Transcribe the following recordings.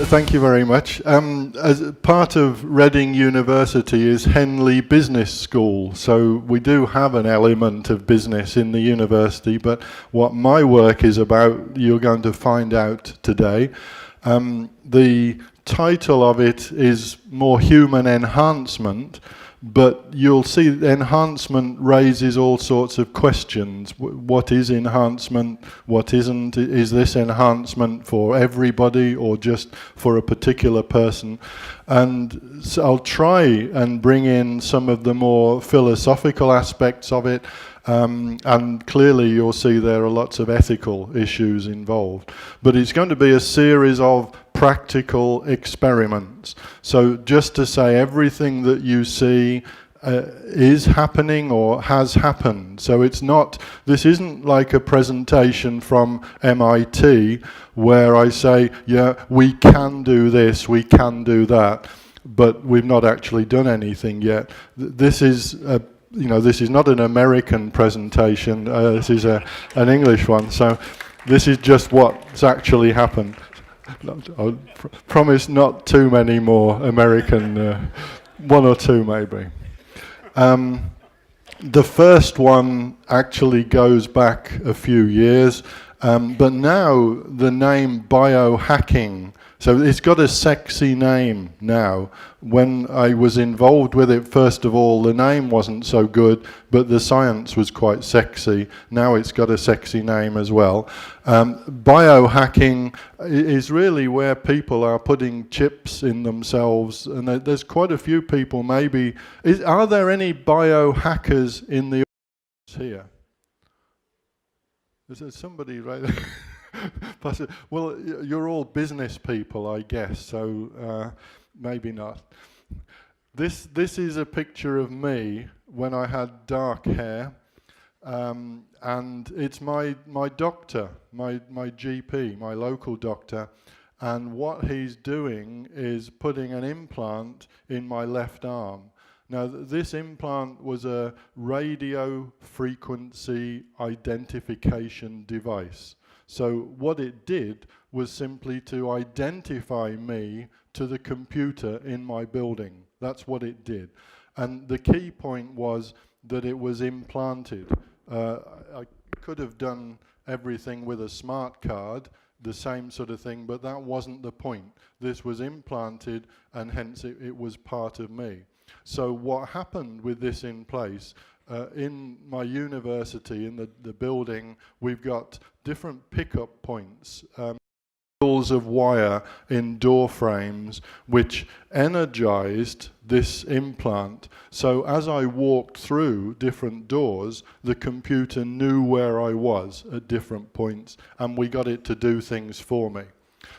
thank you very much. As part of Reading University is Henley Business School, so we do have an element of business in the university, but what my work is about, you're going to find out today. The title of it is more human enhancement, but you'll see enhancement raises all sorts of questions. What is enhancement? What isn't? Is this enhancement for everybody or just for a particular person? And so I'll try and bring in some of the more philosophical aspects of it. And clearly you'll see there are lots of ethical issues involved. But it's going to be a series of practical experiments. So just to say everything that you see is happening or has happened. So it's not, this isn't like a presentation from MIT where I say, yeah, we can do this, we can do that, but we've not actually done anything yet. This is a this is not an American presentation, this is an English one, so this is just what's actually happened. I promise not too many more American, one or two maybe. The first one actually goes back a few years, but now the name biohacking, so it's got a sexy name now. When I was involved with it, first of all, the name wasn't so good, but the science was quite sexy. Now it's got a sexy name as well. Biohacking is really where people are putting chips in themselves, and there's quite a few people maybe. Are there any biohackers in the audience here? Is there somebody right there? Well, you're all business people, I guess, so maybe not. This is a picture of me when I had dark hair, and it's my doctor, my GP, my local doctor, and what he's doing is putting an implant in my left arm. Now, this implant was a radio frequency identification device. So what it did was simply to identify me to the computer in my building. That's what it did. And the key point was that it was implanted. I could have done everything with a smart card, the same sort of thing, but that wasn't the point. This was implanted, and hence it was part of me. So what happened with this in place, in my university, in the building, we've got different pickup points, balls of wire in door frames, which energized this implant. So as I walked through different doors, the computer knew where I was at different points, and we got it to do things for me.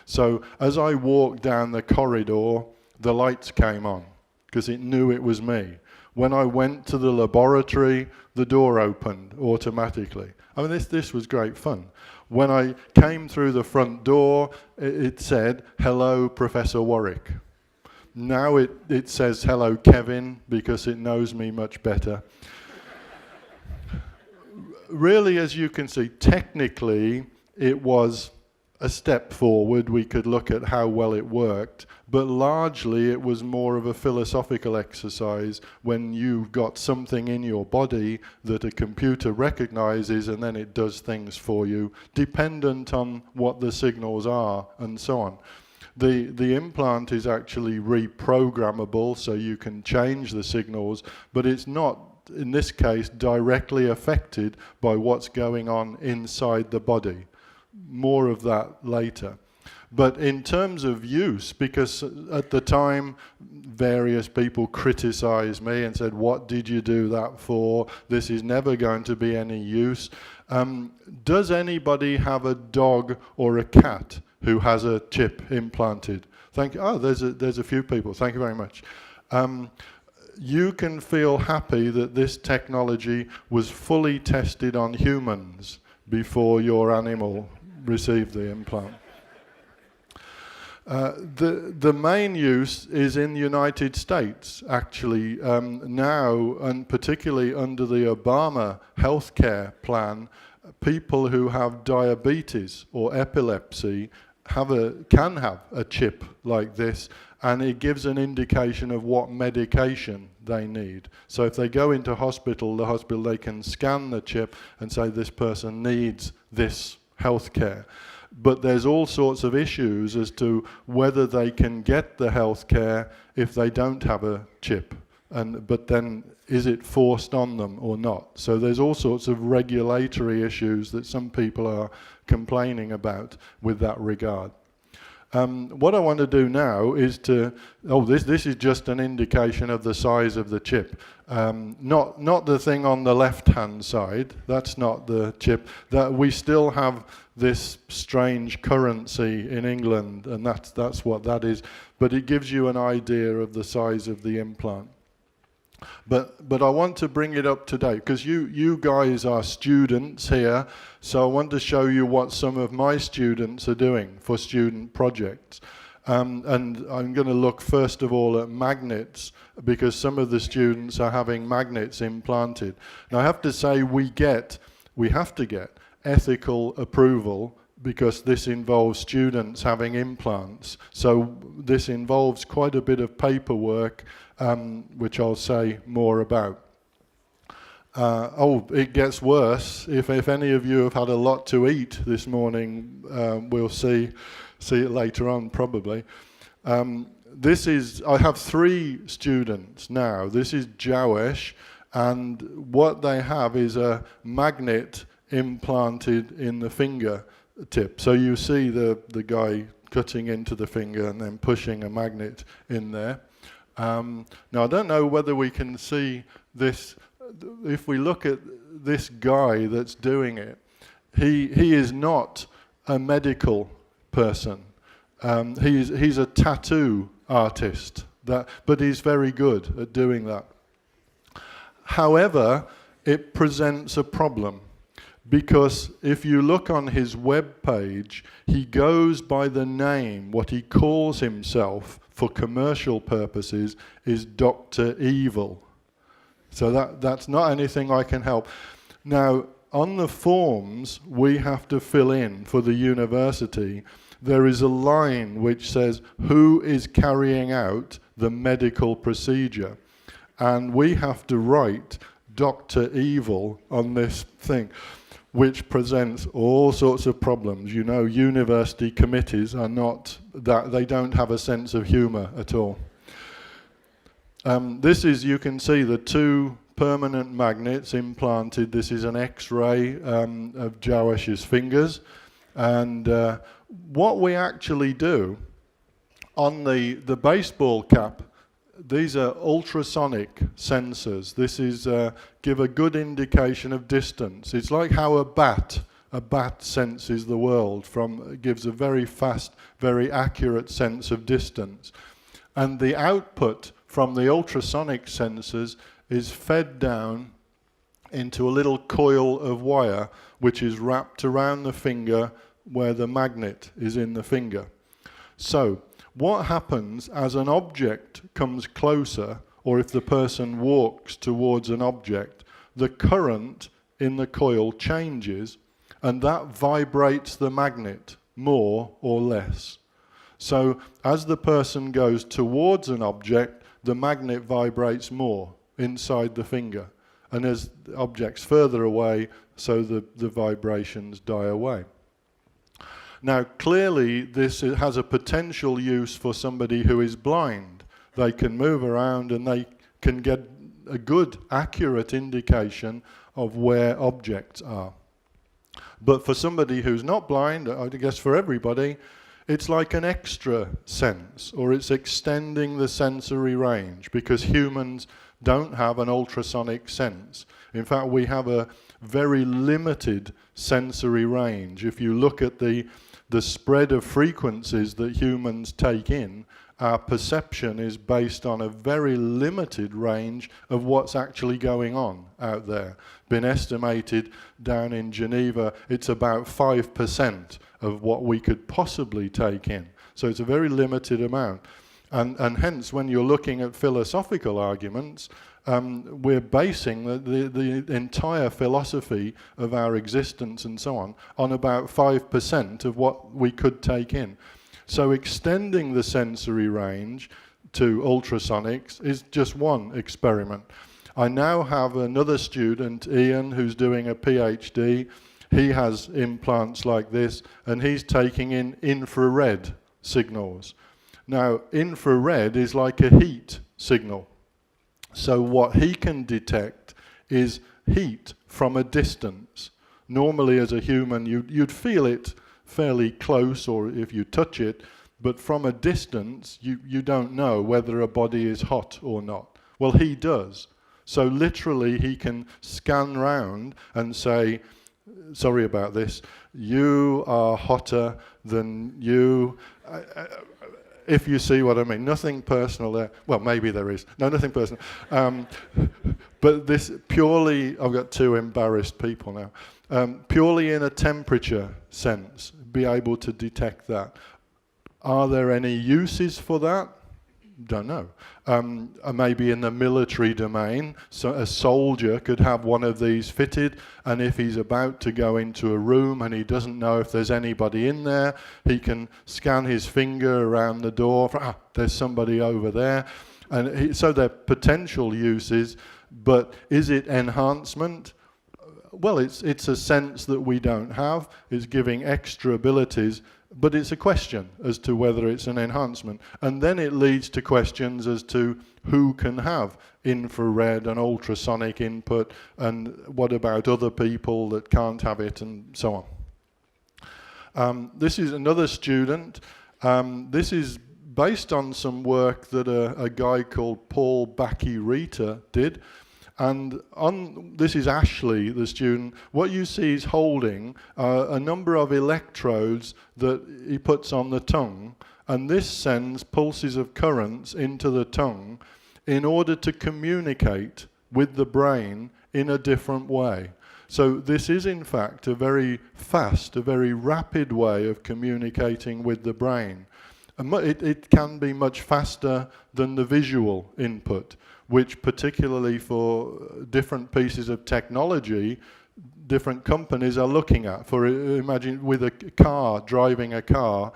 So as I walked down the corridor, the lights came on, because it knew it was me. When I went to the laboratory, the door opened automatically. I mean, this was great fun. When I came through the front door, it said, "Hello, Professor Warwick." Now it says, "Hello, Kevin," because it knows me much better. Really, as you can see, technically, it was a step forward. We could look at how well it worked, but largely it was more of a philosophical exercise when you've got something in your body that a computer recognizes, and then it does things for you, dependent on what the signals are and so on. The implant is actually reprogrammable, so you can change the signals, but it's not, in this case, directly affected by what's going on inside the body. More of that later. But in terms of use, because at the time various people criticized me and said, "What did you do that for? This is never going to be any use." Does anybody have a dog or a cat who has a chip implanted? Thank you. Oh, there's a few people. Thank you very much. You can feel happy that this technology was fully tested on humans before your animal received the implant. The main use is in the United States, actually. Now, and particularly under the Obama healthcare plan, people who have diabetes or epilepsy can have a chip like this, and it gives an indication of what medication they need. So if they go into hospital, they can scan the chip and say this person needs this healthcare. But there's all sorts of issues as to whether they can get the healthcare if they don't have a chip. But then is it forced on them or not? So there's all sorts of regulatory issues that some people are complaining about with that regard. What I want to do now is this is just an indication of the size of the chip. Not the thing on the left-hand side, that's not the chip. That we still have this strange currency in England, and that's what that is. But it gives you an idea of the size of the implant. But I want to bring it up to date, because you guys are students here, so I want to show you what some of my students are doing for student projects. And I'm going to look first of all at magnets, because some of the students are having magnets implanted. Now I have to say we have to get ethical approval, because this involves students having implants. So this involves quite a bit of paperwork, which I'll say more about. It gets worse. If any of you have had a lot to eat this morning, we'll see it later on probably. I have 3 students now. This is Jawesh, and what they have is a magnet implanted in the finger tip. So you see the guy cutting into the finger and then pushing a magnet in there. Now I don't know whether we can see this. If we look at this guy that's doing it, he is not a medical person. He's a tattoo artist, but he's very good at doing that. However, it presents a problem, because if you look on his web page, he goes by the name, what he calls himself for commercial purposes is Dr. Evil. So that's not anything I can help. Now, on the forms we have to fill in for the university, there is a line which says who is carrying out the medical procedure. And we have to write Dr. Evil on this thing, which presents all sorts of problems. You know, university committees are not that, they don't have a sense of humor at all. This is, you can see the 2 permanent magnets implanted. This is an X-ray of Jawesh's fingers. And what we actually do on the baseball cap, these are ultrasonic sensors. This is give a good indication of distance. It's like how a bat senses the world gives a very fast, very accurate sense of distance. And the output from the ultrasonic sensors is fed down into a little coil of wire which is wrapped around the finger where the magnet is in the finger. So what happens as an object comes closer, or if the person walks towards an object, the current in the coil changes, and that vibrates the magnet more or less. So as the person goes towards an object, the magnet vibrates more inside the finger, and as the object's further away, so the vibrations die away. Now, clearly, this has a potential use for somebody who is blind. They can move around and they can get a good, accurate indication of where objects are. But for somebody who's not blind, I guess for everybody, it's like an extra sense, or it's extending the sensory range, because humans don't have an ultrasonic sense. In fact, we have a very limited sensory range. If you look at the spread of frequencies that humans take in, our perception is based on a very limited range of what's actually going on out there. Been estimated down in Geneva, it's about 5% of what we could possibly take in. So it's a very limited amount. And hence, when you're looking at philosophical arguments, we're basing the entire philosophy of our existence and so on about 5% of what we could take in. So extending the sensory range to ultrasonics is just one experiment. I now have another student, Ian, who's doing a PhD. He has implants like this, and he's taking in infrared signals. Now, infrared is like a heat signal. So what he can detect is heat from a distance. Normally, as a human, you'd feel it fairly close, or if you touch it, but from a distance, you don't know whether a body is hot or not. Well, he does. So literally, he can scan round and say, sorry about this, you are hotter than you. If you see what I mean. Nothing personal there. Well, maybe there is. No, nothing personal. But this purely, I've got two embarrassed people now, purely in a temperature sense, be able to detect that. Are there any uses for that? Don't know. Maybe in the military domain, so a soldier could have one of these fitted, and if he's about to go into a room and he doesn't know if there's anybody in there, he can scan his finger around the door. There's somebody over there. And so they're potential uses, but is it enhancement? Well, it's a sense that we don't have. It's giving extra abilities, but it's a question as to whether it's an enhancement. And then it leads to questions as to who can have infrared and ultrasonic input, and what about other people that can't have it, and so on. This is another student. This is based on some work that a guy called Paul Bacchi-Rita did. And this is Ashley, the student. What you see is holding a number of electrodes that he puts on the tongue, and this sends pulses of currents into the tongue in order to communicate with the brain in a different way. So this is in fact a very fast, a very rapid way of communicating with the brain. And it can be much faster than the visual input, which particularly for different pieces of technology, different companies are looking at. For imagine with a car, driving a car,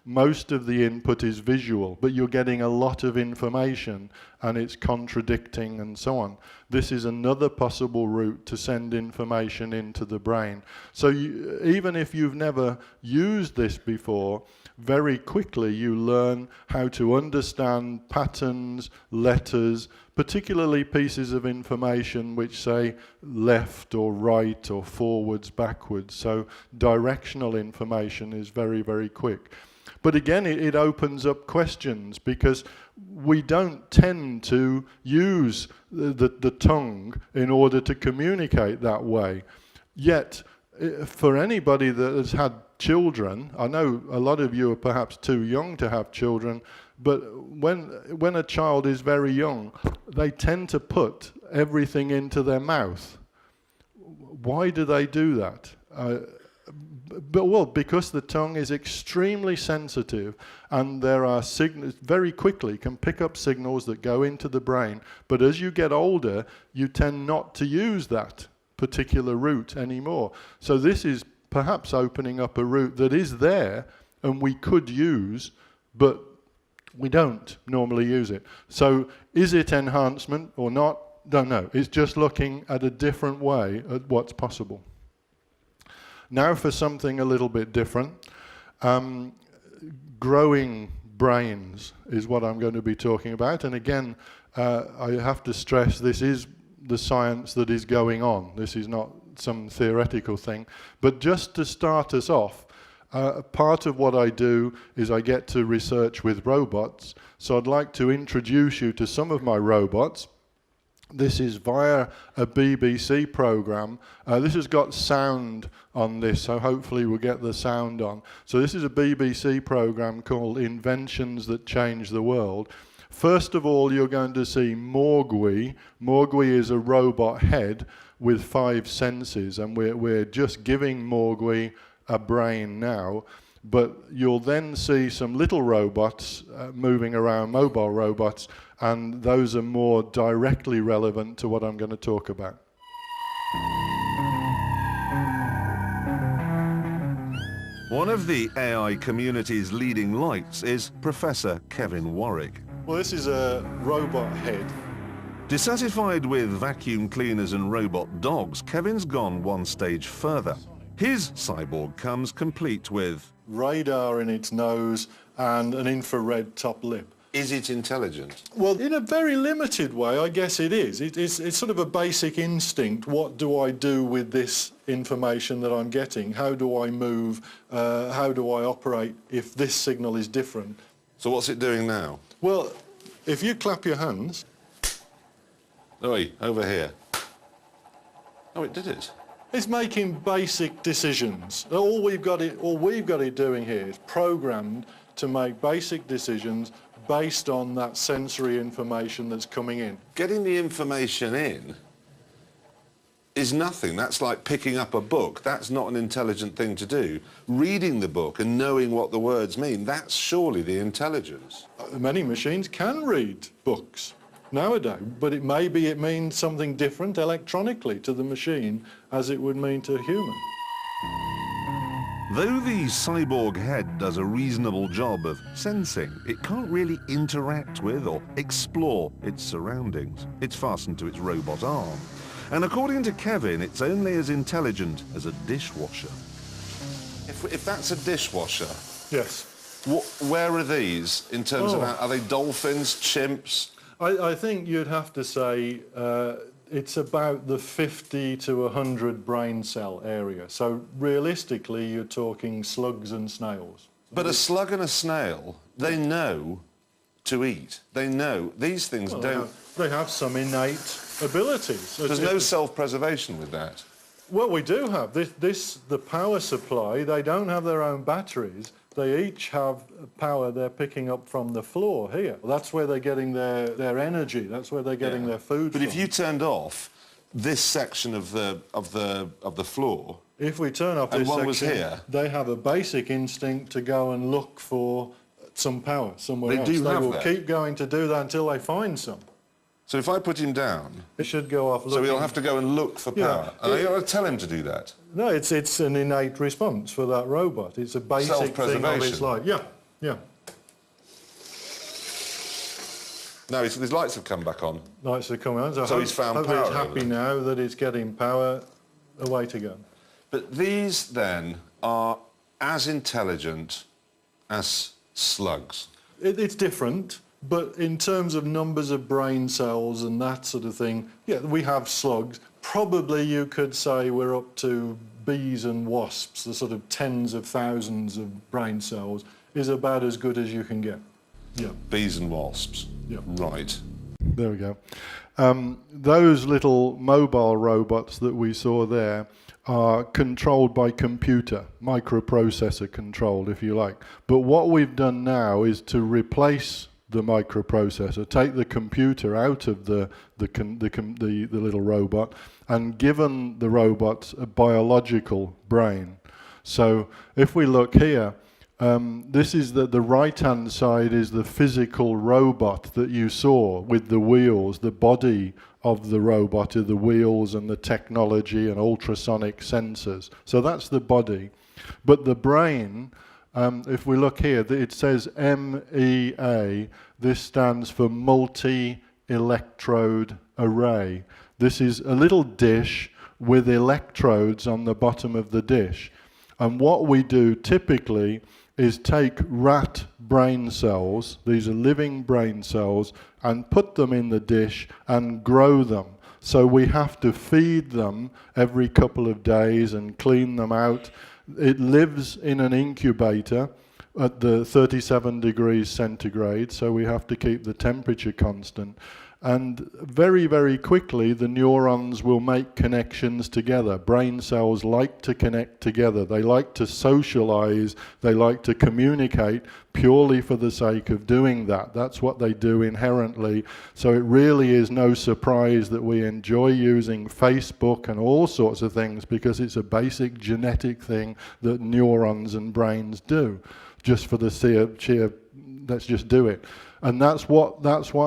most of the input is visual, but you're getting a lot of information and it's contradicting and so on. This is another possible route to send information into the brain. So even if you've never used this before, very quickly you learn how to understand patterns, letters, particularly pieces of information which say left or right or forwards, backwards. So directional information is very, very quick. But again, it opens up questions, because we don't tend to use the tongue in order to communicate that way. Yet, for anybody that has had children, I know a lot of you are perhaps too young to have children, but when a child is very young, they tend to put everything into their mouth. Why do they do that? Well, because the tongue is extremely sensitive, and there are signals, very quickly can pick up signals that go into the brain. But as you get older, you tend not to use that particular route anymore. So this is perhaps opening up a route that is there and we could use, but we don't normally use it. So is it enhancement or not? Don't know. It's just looking at a different way at what's possible. Now for something a little bit different. Growing brains is what I'm going to be talking about. And again, I have to stress this is the science that is going on. This is not some theoretical thing. But just to start us off, part of what I do is I get to research with robots. So I'd like to introduce you to some of my robots. This is via a BBC program. This has got sound on this, so hopefully we'll get the sound on. So this is a BBC program called Inventions That Change the World. First of all, you're going to see Morgui. Morgui is a robot head with 5 senses, and we're just giving Morgui a brain now. But you'll then see some little robots moving around, mobile robots, and those are more directly relevant to what I'm going to talk about. One of the AI community's leading lights is Professor Kevin Warwick. Well, this is a robot head. Dissatisfied with vacuum cleaners and robot dogs, Kevin's gone one stage further. His cyborg comes complete with Radar in its nose and an infrared top lip. Is it intelligent? Well, in a very limited way, I guess it is. It's sort of a basic instinct. What do I do with this information that I'm getting? How do I move? How do I operate if this signal is different? So what's it doing now? Well, if you clap your hands... Oi, over here. Oh, it did it. It's making basic decisions. All we've got it doing here is programmed to make basic decisions based on that sensory information that's coming in. Getting the information in is nothing. That's like picking up a book. That's not an intelligent thing to do. Reading the book and knowing what the words mean, that's surely the intelligence. Many machines can read books nowadays, but it means something different electronically to the machine as it would mean to a human. Though the cyborg head does a reasonable job of sensing, it can't really interact with or explore its surroundings. It's fastened to its robot arm. And according to Kevin, it's only as intelligent as a dishwasher. If that's a dishwasher... Yes. Where are these in terms of... Are they dolphins, chimps? I think you'd have to say it's about the 50 to 100 brain cell area. So realistically, you're talking slugs and snails. But a slug and a snail, they know to eat. They know. These things don't... They have some innate abilities. There's no self-preservation with that. Well, we do have. The power supply, they don't have their own batteries. They each have power they're picking up from the floor here. That's where they're getting their energy. That's where they're getting their food But from. if you turned off this section of the floor... If we turn off this section, was here, they have a basic instinct to go and look for some power somewhere else. They will keep going to do that until they find some. So if I put him down... It should go off looking... So he'll have to go and look for power. And I got to tell him to do that? No, it's an innate response for that robot. It's a basic thing of its life. Yeah, yeah. No, his lights have come back on. Lights are coming on. So he's found power. He's happy now that it's getting power. Away to go. But these, then, are as intelligent as slugs. It's different. But in terms of numbers of brain cells and that sort of thing, yeah, we have slugs. Probably you could say we're up to bees and wasps, the sort of tens of thousands of brain cells, is about as good as you can get. Yeah. Bees and wasps. Yeah. Right. There we go. Those little mobile robots that we saw there are controlled by computer, microprocessor controlled, if you like. But what we've done now is to replace the microprocessor, take the computer out of the little robot and given the robot a biological brain. So if we look here, this is the right-hand side is the physical robot that you saw with the wheels, the body of the robot, the wheels and the technology and ultrasonic sensors. So that's the body. But the brain, if we look here, it says MEA. This stands for Multi-Electrode Array. This is a little dish with electrodes on the bottom of the dish. And what we do typically is take rat brain cells, these are living brain cells, and put them in the dish and grow them. So we have to feed them every couple of days and clean them out. It lives in an incubator at the 37 degrees centigrade, so we have to keep the temperature constant. And very, very quickly, the neurons will make connections together. Brain cells like to connect together. They like to socialize. They like to communicate purely for the sake of doing that. That's what they do inherently. So it really is no surprise that we enjoy using Facebook and all sorts of things, because it's a basic genetic thing that neurons and brains do, just for the sheer let's just do it. And that's what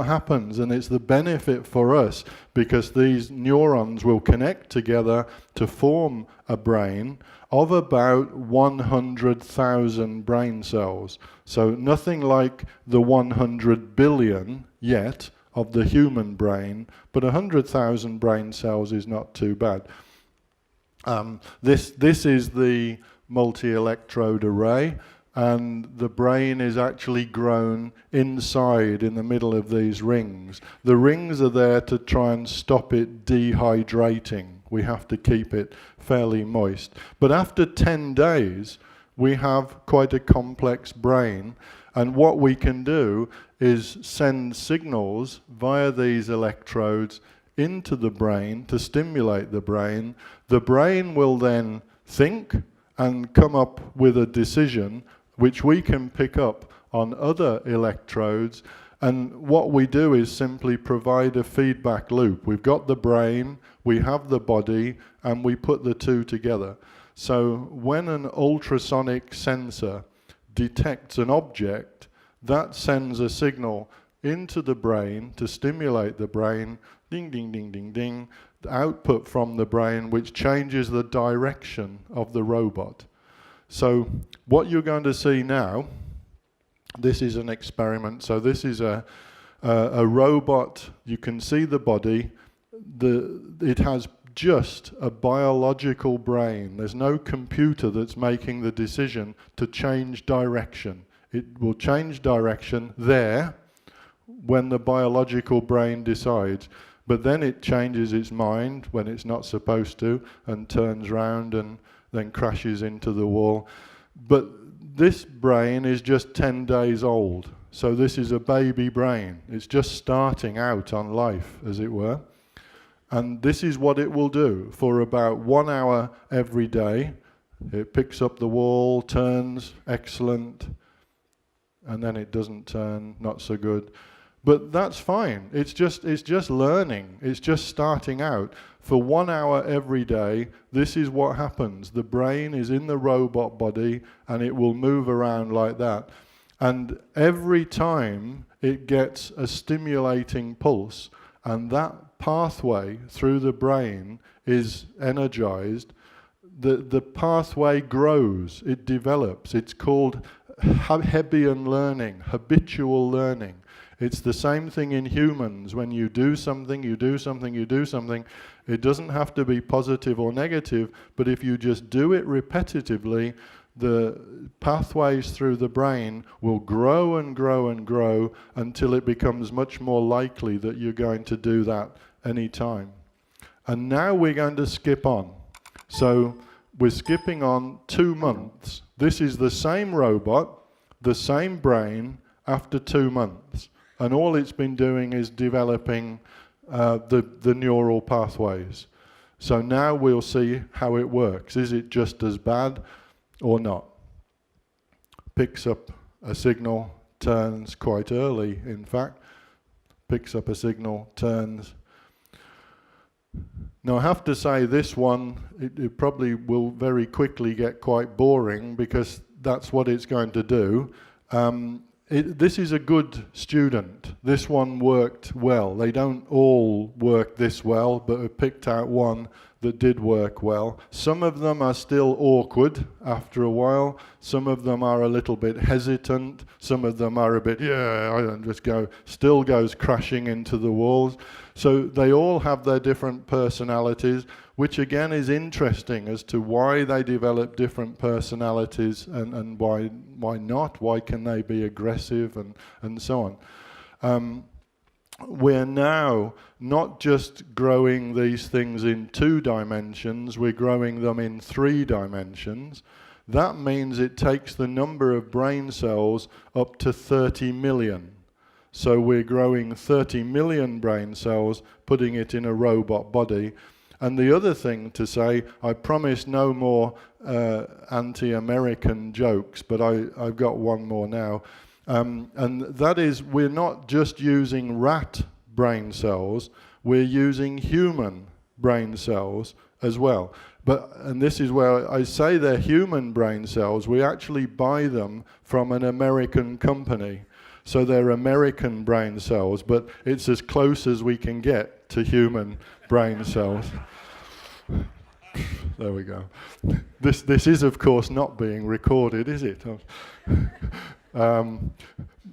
happens, and it's the benefit for us, because these neurons will connect together to form a brain of about 100,000 brain cells. So nothing like the 100 billion yet of the human brain, but 100,000 brain cells is not too bad. This is the multi-electrode array. And the brain is actually grown inside in the middle of these rings. The rings are there to try and stop it dehydrating. We have to keep it fairly moist. But after 10 days, we have quite a complex brain. And what we can do is send signals via these electrodes into the brain to stimulate the brain. The brain will then think and come up with a decision, which we can pick up on other electrodes. And what we do is simply provide a feedback loop. We've got the brain, we have the body, and we put the two together. So when an ultrasonic sensor detects an object, that sends a signal into the brain to stimulate the brain, ding, ding, ding, ding, ding, the output from the brain, which changes the direction of the robot. So what you're going to see now, this is an experiment. So this is a robot. You can see the body. It has just a biological brain. There's no computer that's making the decision to change direction. It will change direction there when the biological brain decides. But then it changes its mind when it's not supposed to and turns round and then crashes into the wall. But this brain is just 10 days old. So this is a baby brain. It's just starting out on life, as it were. And this is what it will do for about 1 hour every day. It picks up the wall, turns, excellent, and then it doesn't turn, not so good. But that's fine. It's just learning. It's just starting out. For 1 hour every day, this is what happens. The brain is in the robot body, and it will move around like that. And every time it gets a stimulating pulse, and that pathway through the brain is energized, the pathway grows, it develops. It's called Hebbian learning, habitual learning. It's the same thing in humans. When you do something, you do something, you do something, it doesn't have to be positive or negative, but if you just do it repetitively, the pathways through the brain will grow and grow and grow until it becomes much more likely that you're going to do that any time. And now we're going to skip on. So we're skipping on 2 months. This is the same robot, the same brain, after 2 months. And all it's been doing is developing the neural pathways. So now we'll see how it works. Is it just as bad or not? Picks up a signal, turns quite early, in fact. Picks up a signal, turns. Now I have to say this one, it probably will very quickly get quite boring, because that's what it's going to do. This is a good student. This one worked well. They don't all work this well, but I picked out one that did work well. Some of them are still awkward after a while. Some of them are a little bit hesitant. Some of them are a bit, I don't just go, still goes crashing into the walls. So they all have their different personalities, which again is interesting as to why they develop different personalities and why not, why can they be aggressive and so on. We're now not just growing these things in 2 dimensions, we're growing them in 3 dimensions. That means it takes the number of brain cells up to 30 million. So we're growing 30 million brain cells, putting it in a robot body. And the other thing to say, I promise no more anti-American jokes, but I've got one more now. And that is, we're not just using rat brain cells, we're using human brain cells as well. And this is where I say they're human brain cells, we actually buy them from an American company. So they're American brain cells, but it's as close as we can get to human brain cells. There we go. This is, of course, not being recorded, is it? And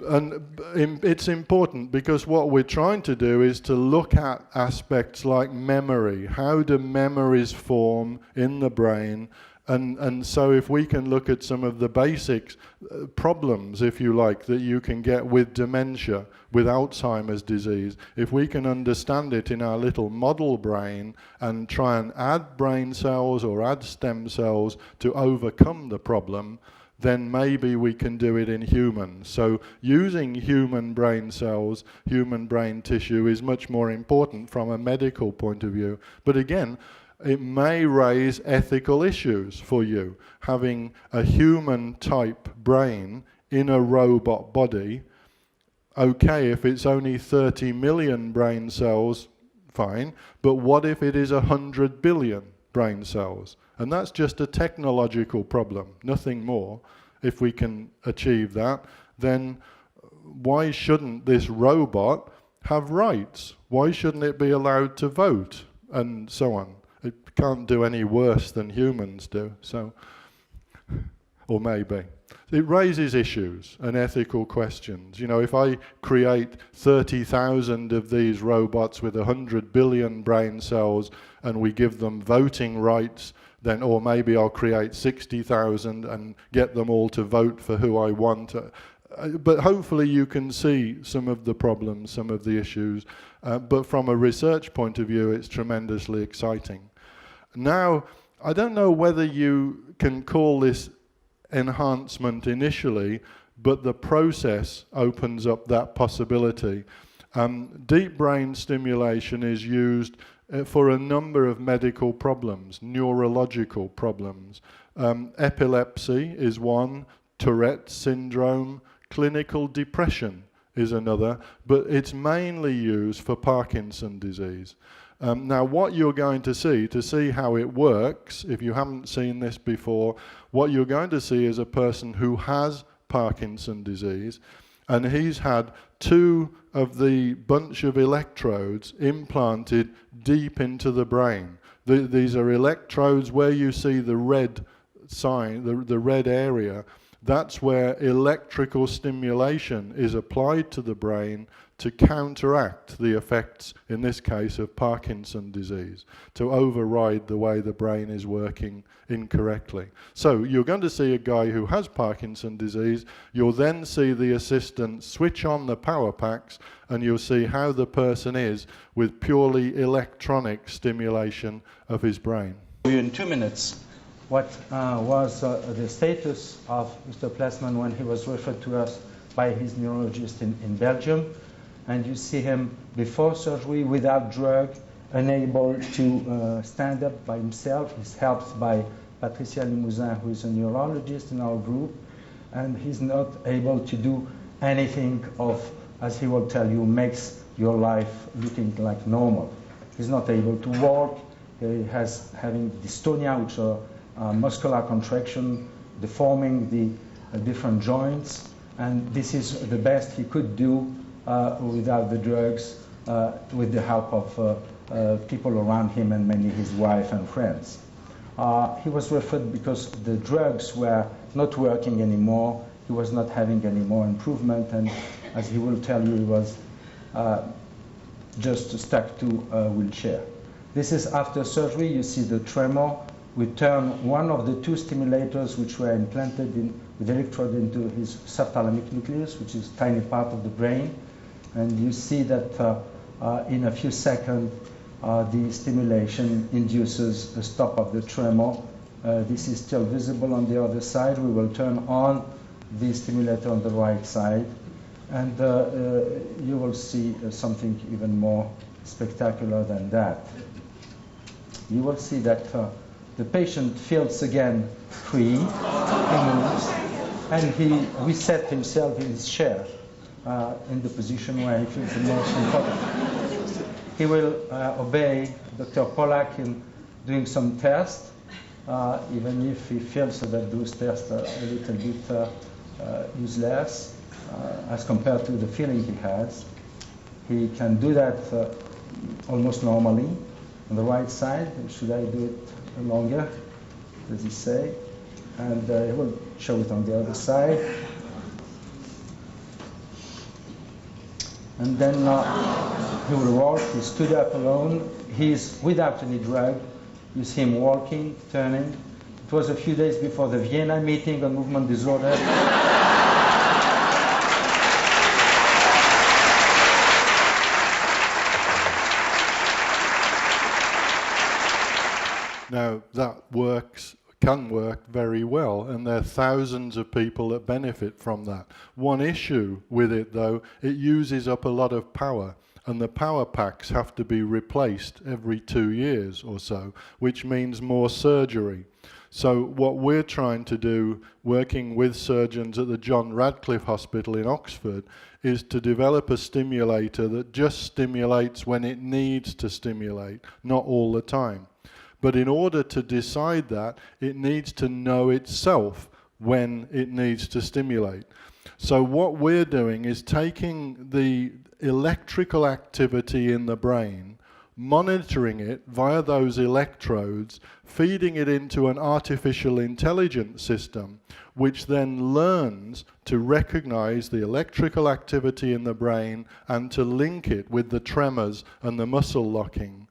it's important because what we're trying to do is to look at aspects like memory. How do memories form in the brain? And so if we can look at some of the basic problems, if you like, that you can get with dementia, with Alzheimer's disease, if we can understand it in our little model brain and try and add brain cells or add stem cells to overcome the problem, then maybe we can do it in humans. So using human brain cells, human brain tissue is much more important from a medical point of view. But again, it may raise ethical issues for you. Having a human type brain in a robot body, okay, if it's only 30 million brain cells, fine, but what if it is 100 billion brain cells? And that's just a technological problem, nothing more. If we can achieve that, then why shouldn't this robot have rights? Why shouldn't it be allowed to vote? And so on. It can't do any worse than humans do, so, or maybe. It raises issues and ethical questions. You know, if I create 30,000 of these robots with 100 billion brain cells and we give them voting rights, then, or maybe I'll create 60,000 and get them all to vote for who I want. But hopefully you can see some of the problems, some of the issues. But from a research point of view, it's tremendously exciting. Now, I don't know whether you can call this enhancement initially, but the process opens up that possibility. Deep brain stimulation is used for a number of medical problems, neurological problems. Epilepsy is one, Tourette's syndrome, clinical depression is another, but it's mainly used for Parkinson's disease. Now what you're going to see how it works, if you haven't seen this before, what you're going to see is a person who has Parkinson's disease, and he's had 2 of the bunch of electrodes implanted deep into the brain. These are electrodes where you see the red sign, the red area. That's where electrical stimulation is applied to the brain to counteract the effects, in this case, of Parkinson's disease, to override the way the brain is working incorrectly. So you're going to see a guy who has Parkinson's disease, you'll then see the assistant switch on the power packs, and you'll see how the person is with purely electronic stimulation of his brain. In 2 minutes, what was the status of Mr. Plessman when he was referred to us by his neurologist in Belgium. And you see him before surgery, without drug, unable to stand up by himself. He's helped by Patricia Limousin, who is a neurologist in our group, and he's not able to do anything of, as he will tell you, makes your life looking like normal. He's not able to walk. He has having dystonia, which are muscular contraction, deforming the different joints, and this is the best he could do without the drugs, with the help of people around him and mainly his wife and friends. He was referred because the drugs were not working anymore. He was not having any more improvement, and as he will tell you, he was just stuck to a wheelchair. This is after surgery. You see the tremor. We turn one of the 2 stimulators which were implanted with electrode into his subthalamic nucleus, which is a tiny part of the brain. And you see that in a few seconds, the stimulation induces a stop of the tremor. This is still visible on the other side. We will turn on the stimulator on the right side. And you will see something even more spectacular than that. You will see that the patient feels again free, he moves, and he resets himself in his chair in the position where he feels the most important. He will obey Dr. Pollack in doing some tests, even if he feels that those tests are a little bit useless as compared to the feeling he has. He can do that almost normally. On the right side, should I do it longer? Does he say? And he will show it on the other side. And then he will walk. He stood up alone. He's without any drug. You see him walking, turning. It was a few days before the Vienna meeting on movement disorder. Now, that can work very well, and there are thousands of people that benefit from that. One issue with it, though, it uses up a lot of power, and the power packs have to be replaced every 2 years or so, which means more surgery. So what we're trying to do, working with surgeons at the John Radcliffe Hospital in Oxford, is to develop a stimulator that just stimulates when it needs to stimulate, not all the time. But in order to decide that, it needs to know itself when it needs to stimulate. So what we're doing is taking the electrical activity in the brain, monitoring it via those electrodes, feeding it into an artificial intelligence system, which then learns to recognize the electrical activity in the brain and to link it with the tremors and the muscle locking.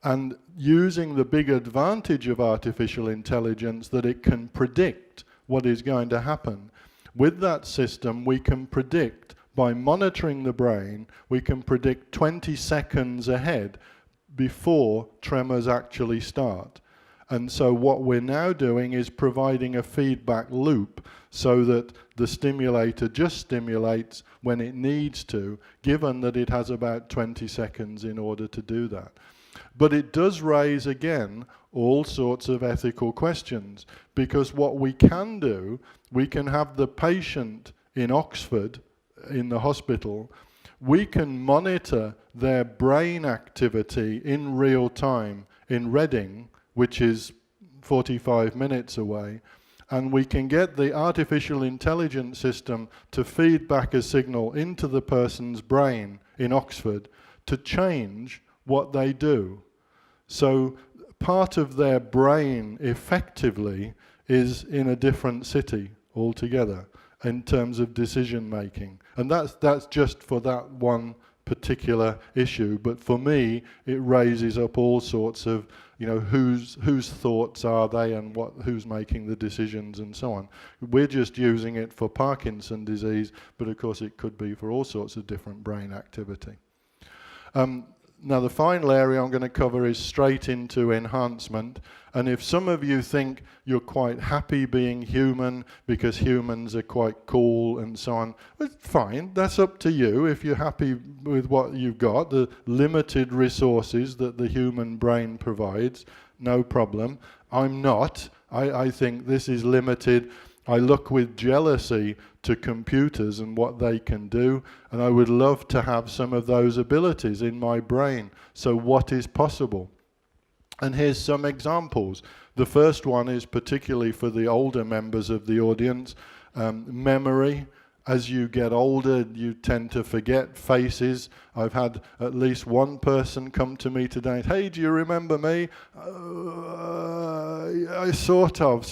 And using the big advantage of artificial intelligence that it can predict what is going to happen. With that system, we can predict, by monitoring the brain, we can predict 20 seconds ahead before tremors actually start. And so what we're now doing is providing a feedback loop so that the stimulator just stimulates when it needs to, given that it has about 20 seconds in order to do that. But it does raise, again, all sorts of ethical questions, because what we can do, we can have the patient in Oxford, in the hospital, we can monitor their brain activity in real time in Reading, which is 45 minutes away, and we can get the artificial intelligence system to feed back a signal into the person's brain in Oxford to change what they do. So part of their brain effectively is in a different city altogether in terms of decision making. And that's just for that one particular issue. But for me, it raises up all sorts of, whose thoughts are they and who's making the decisions and so on. We're just using it for Parkinson's disease, but of course it could be for all sorts of different brain activity. Now the final area I'm going to cover is straight into enhancement. And if some of you think you're quite happy being human because humans are quite cool and so on, well, fine, that's up to you. If you're happy with what you've got, the limited resources that the human brain provides, no problem. I'm not. I think this is limited. I look with jealousy to computers and what they can do, and I would love to have some of those abilities in my brain. So what is possible? And here's some examples. The first one is particularly for the older members of the audience, memory. As you get older, you tend to forget faces. I've had at least one person come to me today, hey, do you remember me? I sort of.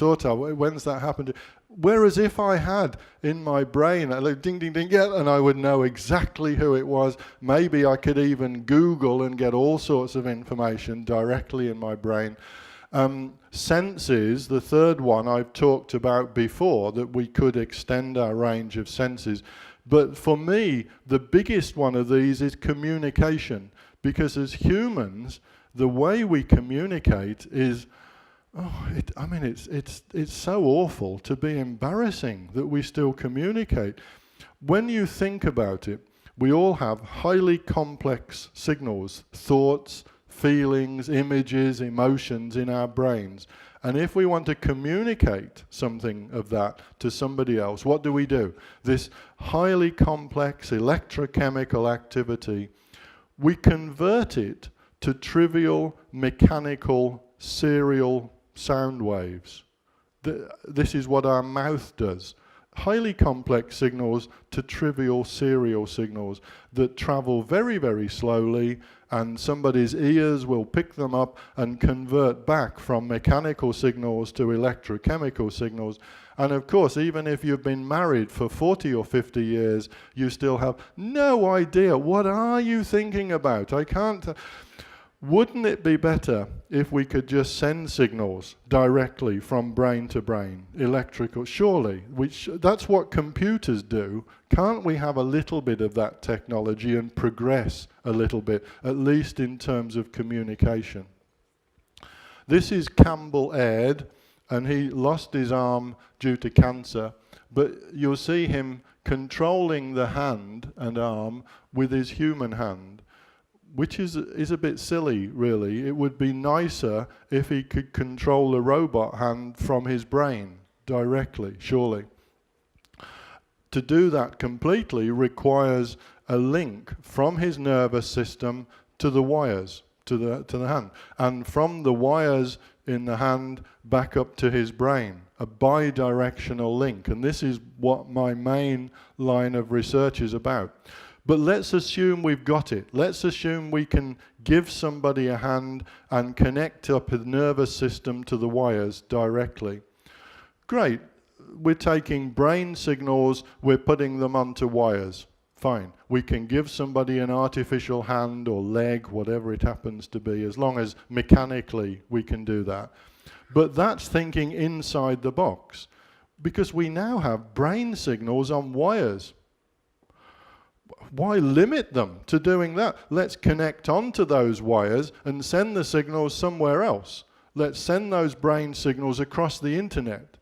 When's that happened? Whereas if I had in my brain, like ding, ding, ding, yeah, and I would know exactly who it was, maybe I could even Google and get all sorts of information directly in my brain. Senses, the third one I've talked about before, that we could extend our range of senses. But for me, the biggest one of these is communication. Because as humans, the way we communicate is, it's so awful to be embarrassing that we still communicate. When you think about it, we all have highly complex signals, thoughts, feelings, images, emotions in our brains. And if we want to communicate something of that to somebody else, what do? This highly complex electrochemical activity, we convert it to trivial, mechanical, serial sound waves. This is what our mouth does. Highly complex signals to trivial serial signals that travel very, very slowly, and somebody's ears will pick them up and convert back from mechanical signals to electrochemical signals. And of course, even if you've been married for 40 or 50 years, you still have no idea. What are you thinking about? I can't. Wouldn't it be better if we could just send signals directly from brain to brain, electrical? Surely, that's what computers do. Can't we have a little bit of that technology and progress a little bit, at least in terms of communication? This is Campbell Aird, and he lost his arm due to cancer, but you'll see him controlling the hand and arm with his human hand, which is a bit silly, really. It would be nicer if he could control the robot hand from his brain directly, surely. To do that completely requires a link from his nervous system to the wires, to the hand, and from the wires in the hand back up to his brain, a bi-directional link. And this is what my main line of research is about. But let's assume we've got it. Let's assume we can give somebody a hand and connect up his nervous system to the wires directly. Great. We're taking brain signals, we're putting them onto wires. Fine. We can give somebody an artificial hand or leg, whatever it happens to be, as long as mechanically we can do that. But that's thinking inside the box, because we now have brain signals on wires. Why limit them to doing that? Let's connect onto those wires and send the signals somewhere else. Let's send those brain signals across the internet.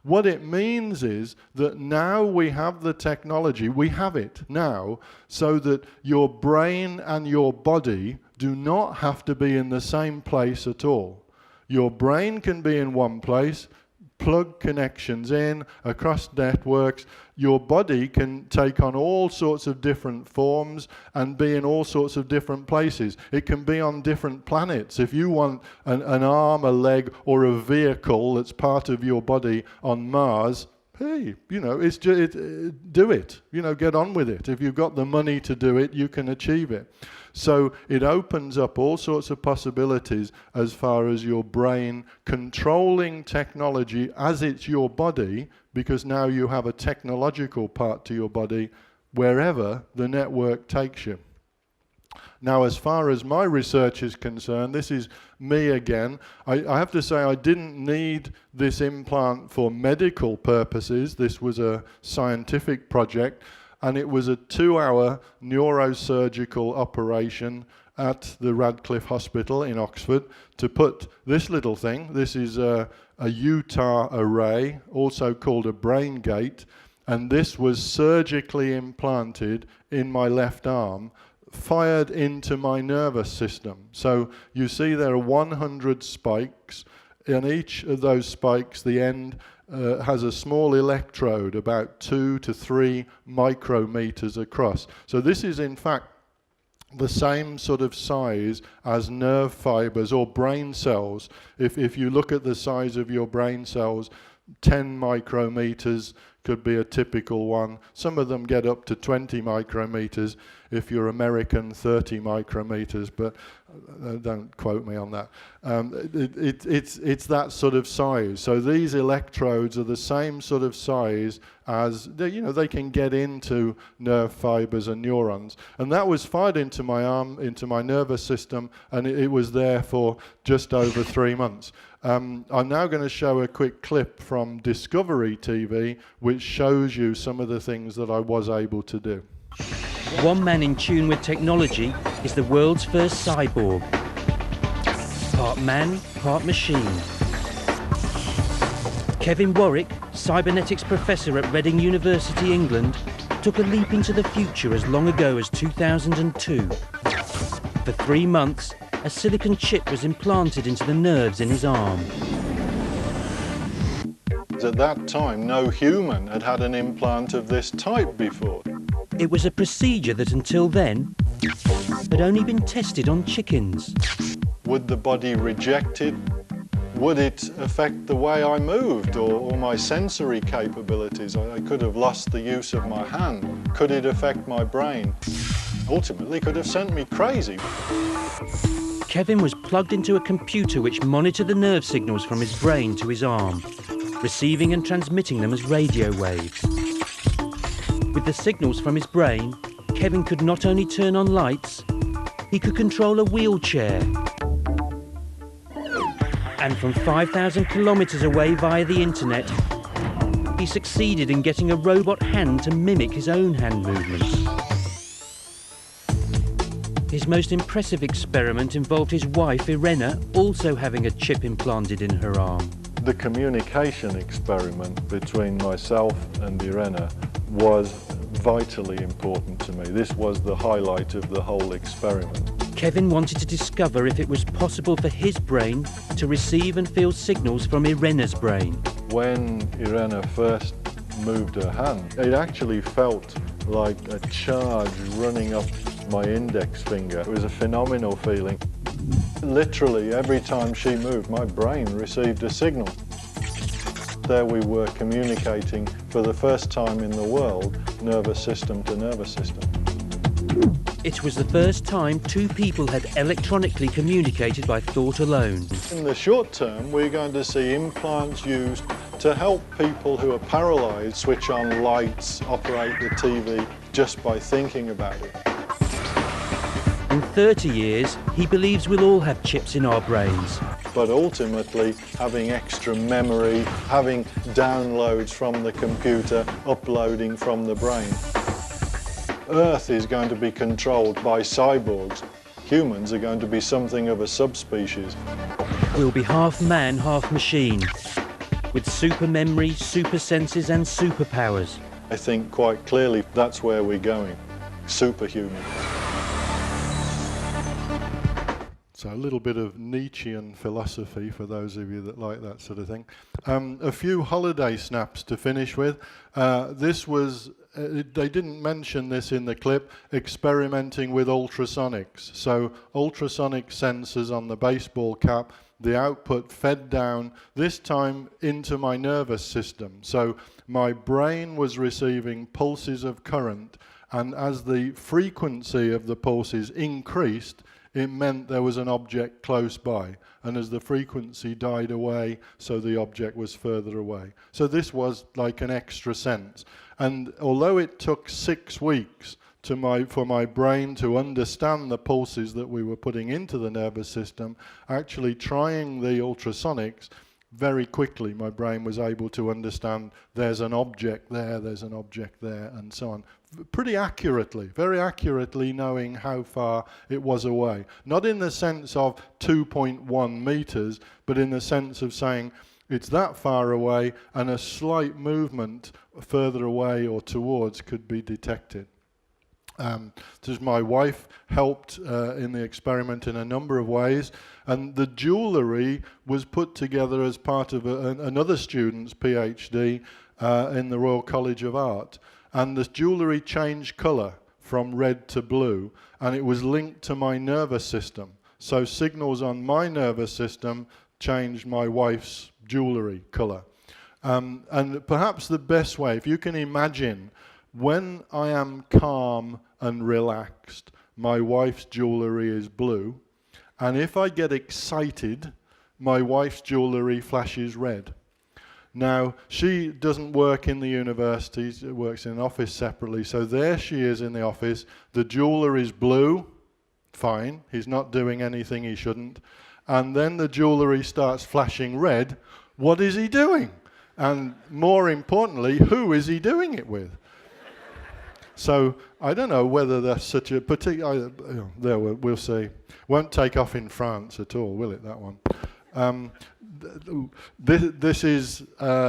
What it means is that now we have the technology, we have it now, so that your brain and your body do not have to be in the same place at all. Your brain can be in one place, plug connections in across networks. Your body can take on all sorts of different forms and be in all sorts of different places. It can be on different planets. If you want an arm, a leg, or a vehicle that's part of your body on Mars, hey, it's just, do it. Get on with it. If you've got the money to do it, you can achieve it. So it opens up all sorts of possibilities as far as your brain controlling technology as it's your body, because now you have a technological part to your body wherever the network takes you. Now, as far as my research is concerned, this is me again. I have to say I didn't need this implant for medical purposes. This was a scientific project, and it was a 2-hour neurosurgical operation at the Radcliffe Hospital in Oxford to put this little thing. This is a Utah array, also called a brain gate, and this was surgically implanted in my left arm, fired into my nervous system. So you see there are 100 spikes. In each of those spikes, the end has a small electrode about 2 to 3 micrometers across. So this is in fact the same sort of size as nerve fibers or brain cells. If you look at the size of your brain cells, 10 micrometers could be a typical one. Some of them get up to 20 micrometers. If you're American, 30 micrometers, but don't quote me on that. It's that sort of size. So these electrodes are the same sort of size as, they can get into nerve fibers and neurons. And that was fired into my arm, into my nervous system, and it was there for just over 3 months. I'm now going to show a quick clip from Discovery TV, which shows you some of the things that I was able to do. One man in tune with technology is the world's first cyborg. Part man, part machine. Kevin Warwick, cybernetics professor at Reading University, England, took a leap into the future as long ago as 2002. For 3 months, a silicon chip was implanted into the nerves in his arm. At that time, no human had had an implant of this type before. It was a procedure that until then had only been tested on chickens. Would the body reject it? Would it affect the way I moved or my sensory capabilities? I could have lost the use of my hand. Could it affect my brain? Ultimately, could have sent me crazy. Kevin was plugged into a computer which monitored the nerve signals from his brain to his arm, receiving and transmitting them as radio waves. With the signals from his brain, Kevin could not only turn on lights, he could control a wheelchair. And from 5,000 kilometers away via the internet, he succeeded in getting a robot hand to mimic his own hand movements. His most impressive experiment involved his wife, Irena, also having a chip implanted in her arm. The communication experiment between myself and Irena was vitally important to me. This was the highlight of the whole experiment. Kevin wanted to discover if it was possible for his brain to receive and feel signals from Irena's brain. When Irena first moved her hand, it actually felt like a charge running up my index finger. It was a phenomenal feeling. Literally, every time she moved, my brain received a signal. There we were communicating for the first time in the world, nervous system to nervous system. It was the first time two people had electronically communicated by thought alone. In the short term, we're going to see implants used to help people who are paralysed switch on lights, operate the TV, just by thinking about it. In 30 years, he believes we'll all have chips in our brains. But ultimately, having extra memory, having downloads from the computer, uploading from the brain. Earth is going to be controlled by cyborgs. Humans are going to be something of a subspecies. We'll be half man, half machine, with super memory, super senses and superpowers. I think quite clearly that's where we're going. Superhuman. So a little bit of Nietzschean philosophy for those of you that like that sort of thing. A few holiday snaps to finish with. This was, they didn't mention this in the clip, experimenting with ultrasonics. So ultrasonic sensors on the baseball cap, the output fed down, this time into my nervous system. So my brain was receiving pulses of current, and as the frequency of the pulses increased, it meant there was an object close by. And as the frequency died away, so the object was further away. So this was like an extra sense. And although it took 6 weeks for my brain to understand the pulses that we were putting into the nervous system, actually trying the ultrasonics, very quickly my brain was able to understand there's an object there, there's an object there, and so on. Pretty accurately, very accurately knowing how far it was away. Not in the sense of 2.1 meters, but in the sense of saying it's that far away and a slight movement further away or towards could be detected. Just my wife helped in the experiment in a number of ways, and the jewellery was put together as part of another student's PhD in the Royal College of Art. And the jewellery changed colour from red to blue, and it was linked to my nervous system. So signals on my nervous system changed my wife's jewellery colour. And perhaps the best way, if you can imagine, when I am calm and relaxed, my wife's jewellery is blue, and if I get excited, my wife's jewellery flashes red. Now, she doesn't work in the university, she works in an office separately, so there she is in the office, the jeweller is blue, fine, he's not doing anything he shouldn't, and then the jewellery starts flashing red, what is he doing? And more importantly, who is he doing it with? So, I don't know whether that's such a particular, we'll see. Won't take off in France at all, will it, that one? This is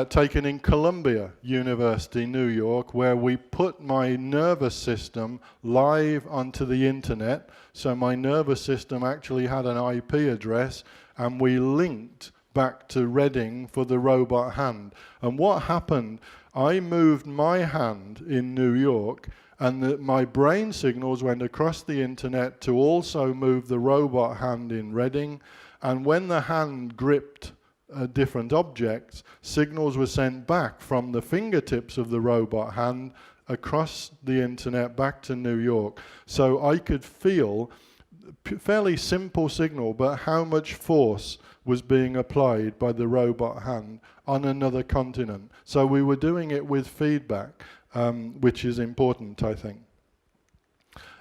taken in Columbia University, New York, where we put my nervous system live onto the internet. So my nervous system actually had an IP address, and we linked back to Reading for the robot hand. And what happened, I moved my hand in New York, and my brain signals went across the internet to also move the robot hand in Reading. And when the hand gripped different objects, signals were sent back from the fingertips of the robot hand across the internet back to New York. So I could feel, fairly simple signal, but how much force was being applied by the robot hand on another continent. So we were doing it with feedback, which is important, I think.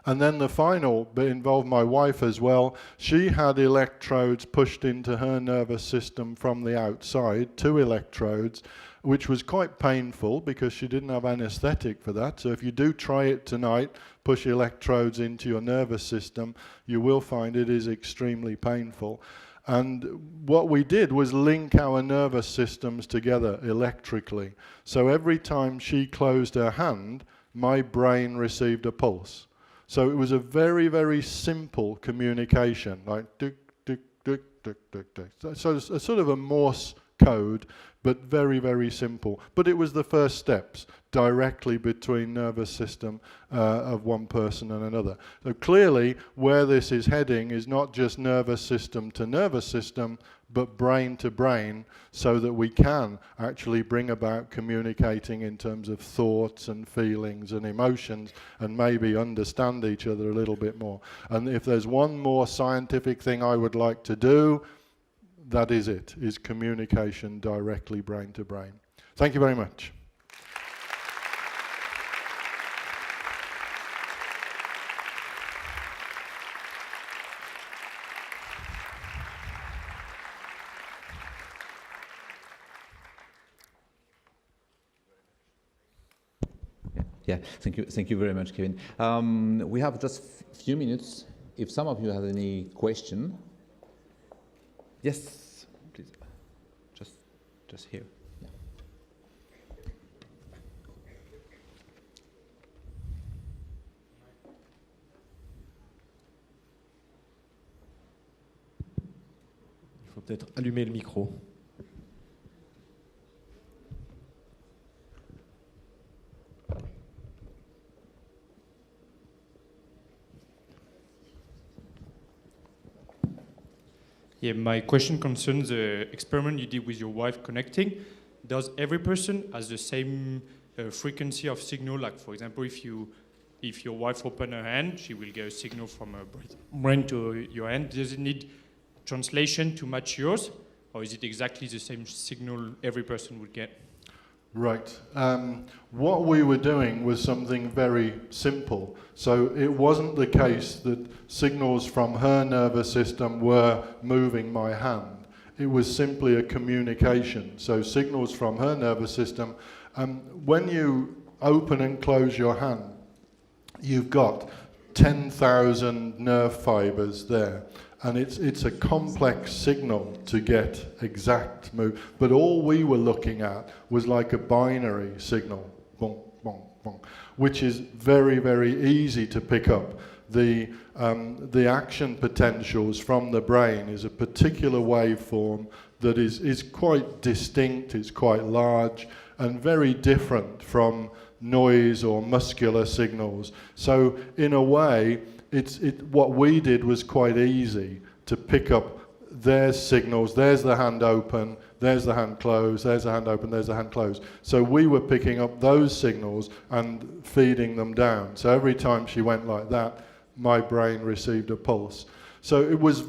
And then the final bit involved my wife as well. She had electrodes pushed into her nervous system from the outside, 2 electrodes, which was quite painful because she didn't have anesthetic for that. So if you do try it tonight, push electrodes into your nervous system, you will find it is extremely painful. And what we did was link our nervous systems together electrically. So every time she closed her hand, my brain received a pulse. So it was a very, very simple communication, like tick, tick, tick, tick, tick, tick. So it's a sort of a Morse code, but very, very simple. But it was the first steps directly between nervous system of one person and another. So clearly, where this is heading is not just nervous system to nervous system, but brain to brain, so that we can actually bring about communicating in terms of thoughts and feelings and emotions, and maybe understand each other a little bit more. And if there's one more scientific thing I would like to do, that is it, is communication directly brain to brain. Thank you very much. Yeah, thank you very much, Kevin. We have just a few minutes. If some of you have any question, yes, please, just here. Yeah. Il faut peut-être allumer le micro. Yeah, my question concerns the experiment you did with your wife connecting. Does every person has the same frequency of signal? Like, for example, if your wife open her hand, she will get a signal from her brain to your hand. Does it need translation to match yours? Or is it exactly the same signal every person would get? Right. What we were doing was something very simple. So it wasn't the case that signals from her nervous system were moving my hand. It was simply a communication. So signals from her nervous system. When you open and close your hand, you've got 10,000 nerve fibers there. And it's a complex signal to get exact move. But all we were looking at was like a binary signal, boom, boom, boom, which is very, very easy to pick up. The action potentials from the brain is a particular waveform that is quite distinct, it's quite large, and very different from noise or muscular signals. So in a way, what we did was quite easy to pick up their signals. There's the hand open, there's the hand closed, there's the hand open, there's the hand closed. So we were picking up those signals and feeding them down. So every time she went like that, my brain received a pulse. So it was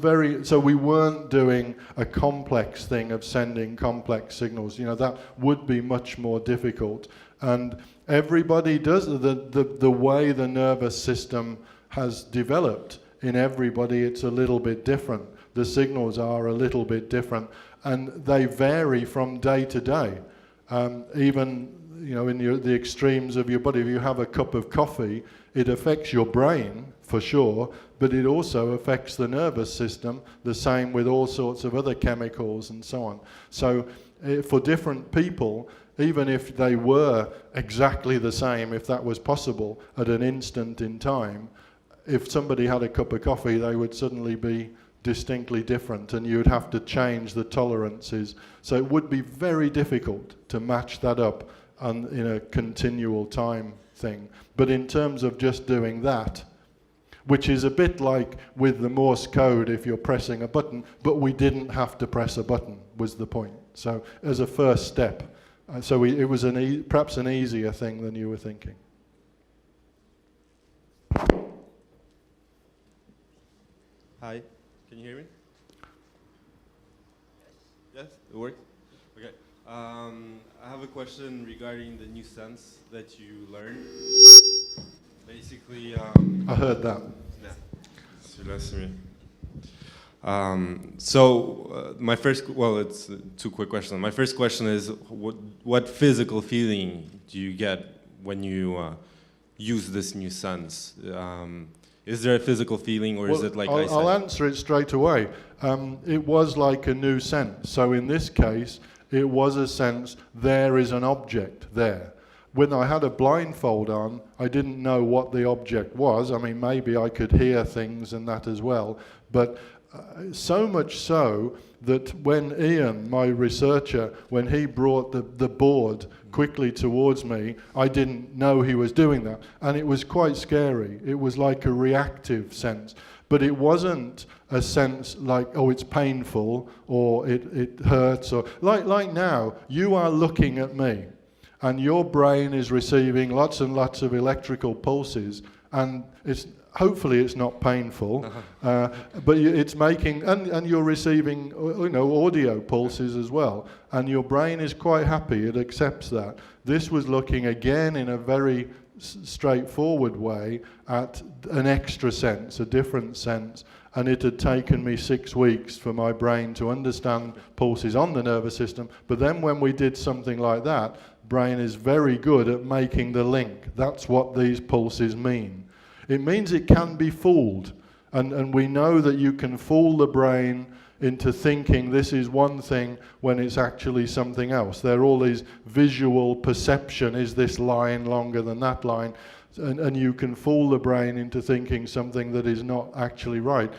so we weren't doing a complex thing of sending complex signals. You know, that would be much more difficult. And everybody does the way the nervous system has developed. In everybody, it's a little bit different. The signals are a little bit different, and they vary from day to day. Even, you know, in the extremes of your body, if you have a cup of coffee, it affects your brain for sure, but it also affects the nervous system, the same with all sorts of other chemicals and so on. So for different people, even if they were exactly the same, if that was possible at an instant in time, if somebody had a cup of coffee, they would suddenly be distinctly different, and you would have to change the tolerances. So it would be very difficult to match that up in a continual time thing. But in terms of just doing that, which is a bit like with the Morse code if you're pressing a button, but we didn't have to press a button, was the point. So as a first step. It was perhaps an easier thing than you were thinking. Hi, can you hear me? Yes, it works? Okay. I have a question regarding the new sense that you learned. Basically, I heard that. Yeah. My first, it's two quick questions. My first question is, what physical feeling do you get when you use this new sense? Is there a physical feeling, or is it like eyesight? I'll answer it straight away. It was like a new sense. So in this case, it was a sense, there is an object there. When I had a blindfold on, I didn't know what the object was. I mean, maybe I could hear things and that as well. But so much so that when Ian, my researcher, when he brought the board quickly towards me, I didn't know he was doing that. And it was quite scary. It was like a reactive sense. But it wasn't a sense like, oh, it's painful, or it hurts, or like now, you are looking at me, and your brain is receiving lots and lots of electrical pulses, and hopefully it's not painful, but it's making, and you're receiving, audio pulses as well, and your brain is quite happy, it accepts that. This was looking again in a very straightforward way at an extra sense, a different sense, and it had taken me 6 weeks for my brain to understand pulses on the nervous system. But then when we did something like that, brain is very good at making the link. That's what these pulses mean. It means it can be fooled, and we know that you can fool the brain into thinking this is one thing when it's actually something else. There are all these visual perception, is this line longer than that line? And you can fool the brain into thinking something that is not actually right.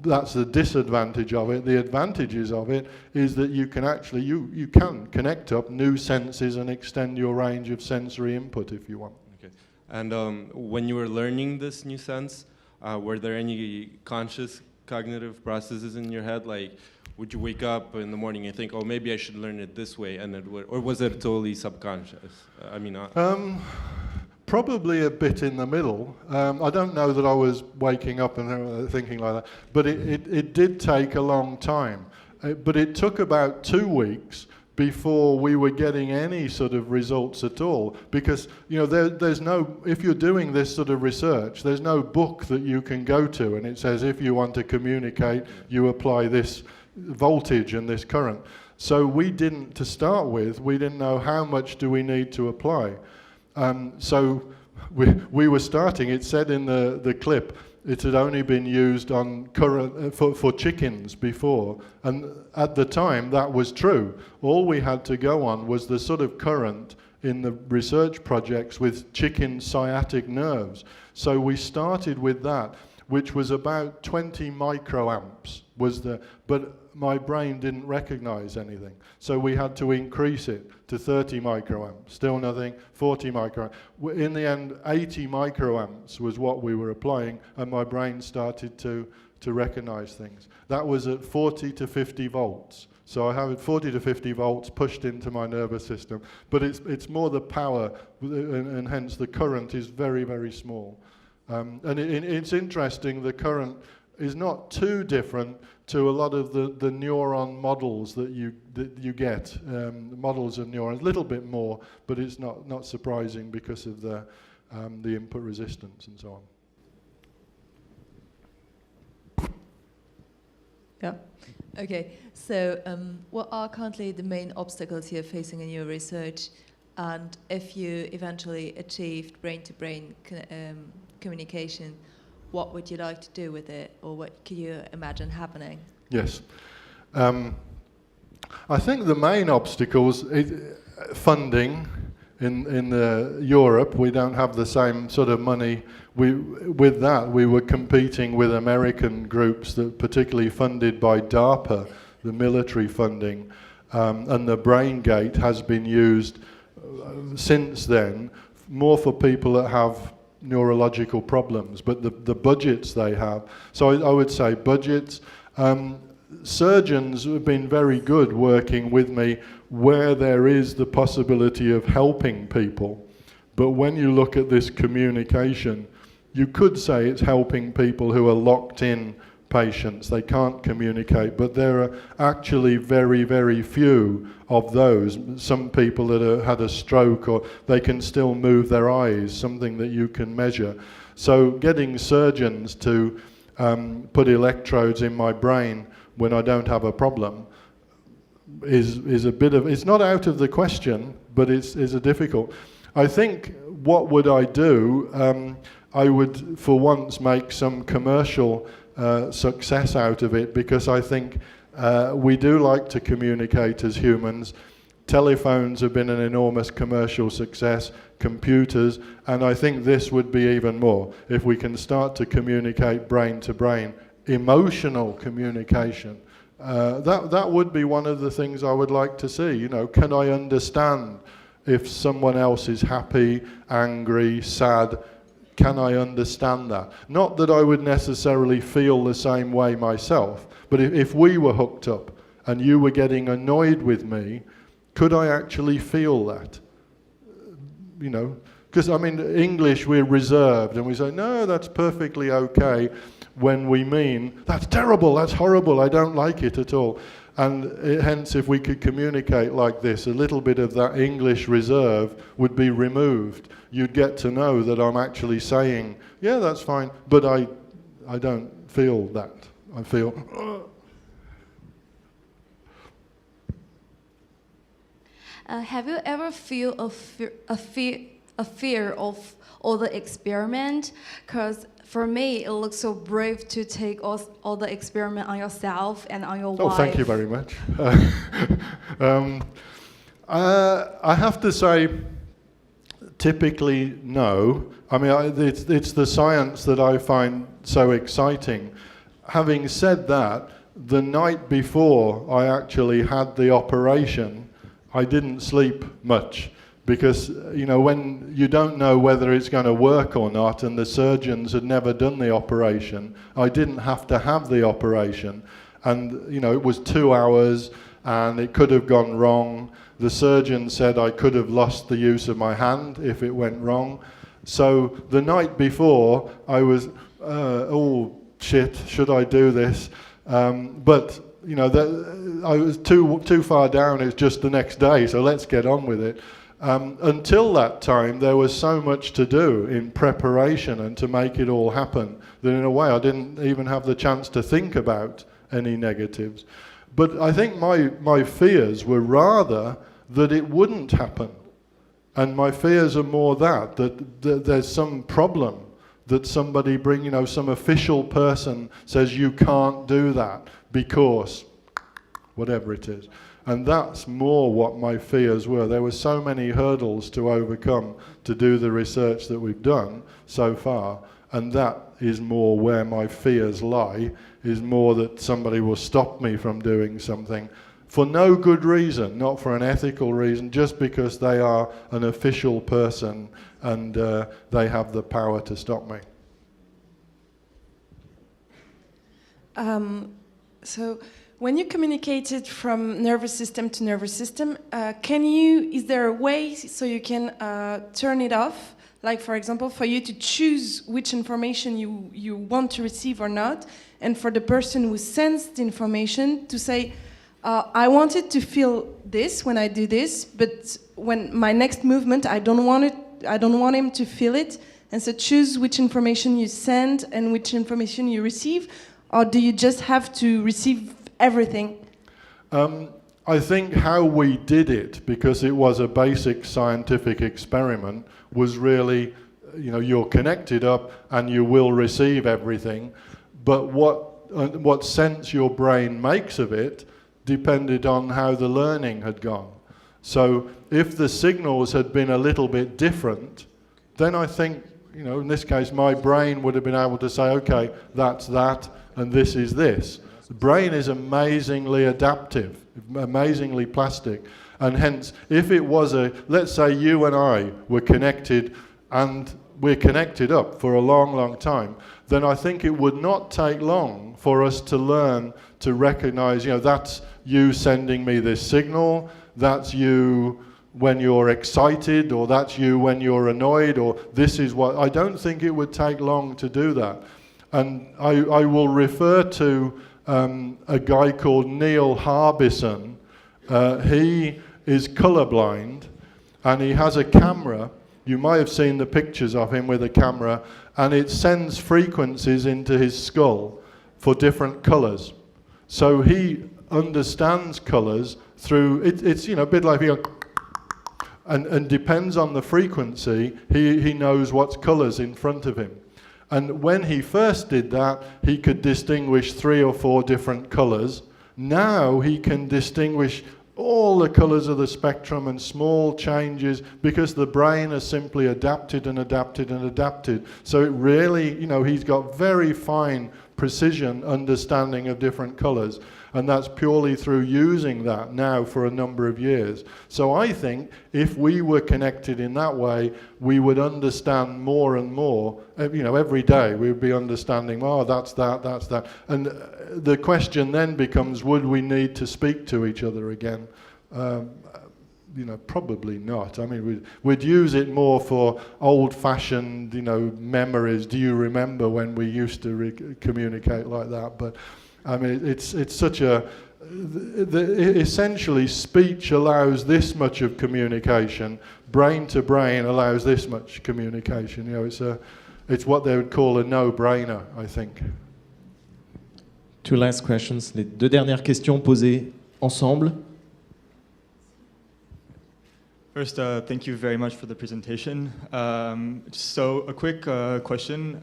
That's the disadvantage of it. The advantages of it is that you can actually, you can connect up new senses and extend your range of sensory input if you want. Okay. And when you were learning this new sense, were there any conscious cognitive processes in your head? Like, would you wake up in the morning and think, oh, maybe I should learn it this way, and it would, or was it totally subconscious? Probably a bit in the middle. I don't know that I was waking up and thinking like that, but it did take a long time. But it took about 2 weeks before we were getting any sort of results at all, because there's no, if you're doing this sort of research, there's no book that you can go to and it says if you want to communicate you apply this voltage and this current. So we didn't, to start with, we didn't know how much do we need to apply. So we were starting, it said in the clip, it had only been used on current for chickens before, and at the time that was true. All we had to go on was the sort of current in the research projects with chicken sciatic nerves. So we started with that, which was about 20 microamps but my brain didn't recognize anything. So we had to increase it to 30 microamps, still nothing, 40 microamps. In the end, 80 microamps was what we were applying, and my brain started to recognize things. That was at 40 to 50 volts. So I have 40 to 50 volts pushed into my nervous system, but it's more the power, and hence the current is very, very small. And it's interesting, the current is not too different to a lot of the neuron models that you get, models of neurons, a little bit more, but it's not surprising because of the input resistance and so on. Yeah. Okay. So, what are currently the main obstacles you're facing in your research, and if you eventually achieved brain-to-brain communication, what would you like to do with it, or what could you imagine happening? Yes. I think the main obstacles is funding. In Europe, we don't have the same sort of money. With that, we were competing with American groups that particularly funded by DARPA, the military funding, and the brain gate has been used since then more for people that have neurological problems, but the budgets they have. So I would say budgets. Surgeons have been very good working with me where there is the possibility of helping people. But when you look at this communication, you could say it's helping people who are locked in patients. They can't communicate, but there are actually very, very few of those. Some people that have had a stroke, or they can still move their eyes, something that you can measure. So getting surgeons to put electrodes in my brain when I don't have a problem is a bit of, it's not out of the question, but it's a difficult. I think, what would I do? I would, for once, make some commercial success out of it, because I think we do like to communicate as humans. Telephones have been an enormous commercial success, computers, and I think this would be even more. If we can start to communicate brain to brain, emotional communication, that would be one of the things I would like to see. You know, can I understand if someone else is happy, angry, sad? Can I understand that? Not that I would necessarily feel the same way myself, but if we were hooked up and you were getting annoyed with me, could I actually feel that? You know, because I mean, English, we're reserved and we say, no, that's perfectly okay, when we mean, that's terrible, that's horrible, I don't like it at all. And hence, if we could communicate like this, a little bit of that English reserve would be removed. You'd get to know that I'm actually saying, yeah, that's fine, but I don't feel that. I feel... Have you ever feel a fear of all the experiment? Because for me, it looks so brave to take all the experiment on yourself and on your wife. Oh, thank you very much. I have to say, typically, no. I mean, it's the science that I find so exciting. Having said that, the night before I actually had the operation, I didn't sleep much. Because, you know, when you don't know whether it's going to work or not, and the surgeons had never done the operation, I didn't have to have the operation. And, you know, it was 2 hours, and it could have gone wrong. The surgeon said I could have lost the use of my hand if it went wrong. So the night before, I was, oh, shit, should I do this? But, you know, I was too far down. It's just the next day, so let's get on with it. Until that time, there was so much to do in preparation and to make it all happen that in a way I didn't even have the chance to think about any negatives. But I think my fears were rather that it wouldn't happen. And my fears are more that there's some problem, that somebody you know, some official person says you can't do that because whatever it is. And that's more what my fears were. There were so many hurdles to overcome to do the research that we've done so far, and that is more where my fears lie, is more that somebody will stop me from doing something for no good reason, not for an ethical reason, just because they are an official person and they have the power to stop me. So when you communicated from nervous system to nervous system, is there a way so you can turn it off? Like, for example, for you to choose which information you want to receive or not, and for the person who sends the information to say, I wanted to feel this when I do this, but when my next movement, I don't want him to feel it, and so choose which information you send and which information you receive, or do you just have to receive everything? I think how we did it, because it was a basic scientific experiment, was really you're connected up and you will receive everything, but what sense your brain makes of it depended on how the learning had gone. So if the signals had been a little bit different, then I think, in this case, my brain would have been able to say, okay, that's that, and this is this. The brain is amazingly adaptive, amazingly plastic, and hence, if it was let's say you and I were connected, and we're connected up for a long, long time, then I think it would not take long for us to learn to recognize, that's you sending me this signal, that's you when you're excited, or that's you when you're annoyed, or this is what... I don't think it would take long to do that. And I will refer to a guy called Neil Harbison. He is colorblind, and he has a camera. You might have seen the pictures of him with a camera, and it sends frequencies into his skull for different colors. So he understands colors through, it's a bit like, and depends on the frequency, he knows what's colors in front of him. And when he first did that, he could distinguish 3 or 4 different colors. Now he can distinguish all the colors of the spectrum and small changes, because the brain has simply adapted and adapted and adapted. So it really, he's got very fine precision understanding of different colors. And that's purely through using that now for a number of years. So I think if we were connected in that way, we would understand more and more. Every day we would be understanding, that's that, that's that. And the question then becomes, would we need to speak to each other again? Probably not. I mean, we'd use it more for old-fashioned, memories. Do you remember when we used to communicate like that? But I mean, it's such essentially speech allows this much of communication, brain to brain allows this much communication. It's what they would call a no-brainer, I think. 2 last questions. Les 2 dernières questions posées ensemble. First, thank you very much for the presentation. So a quick question.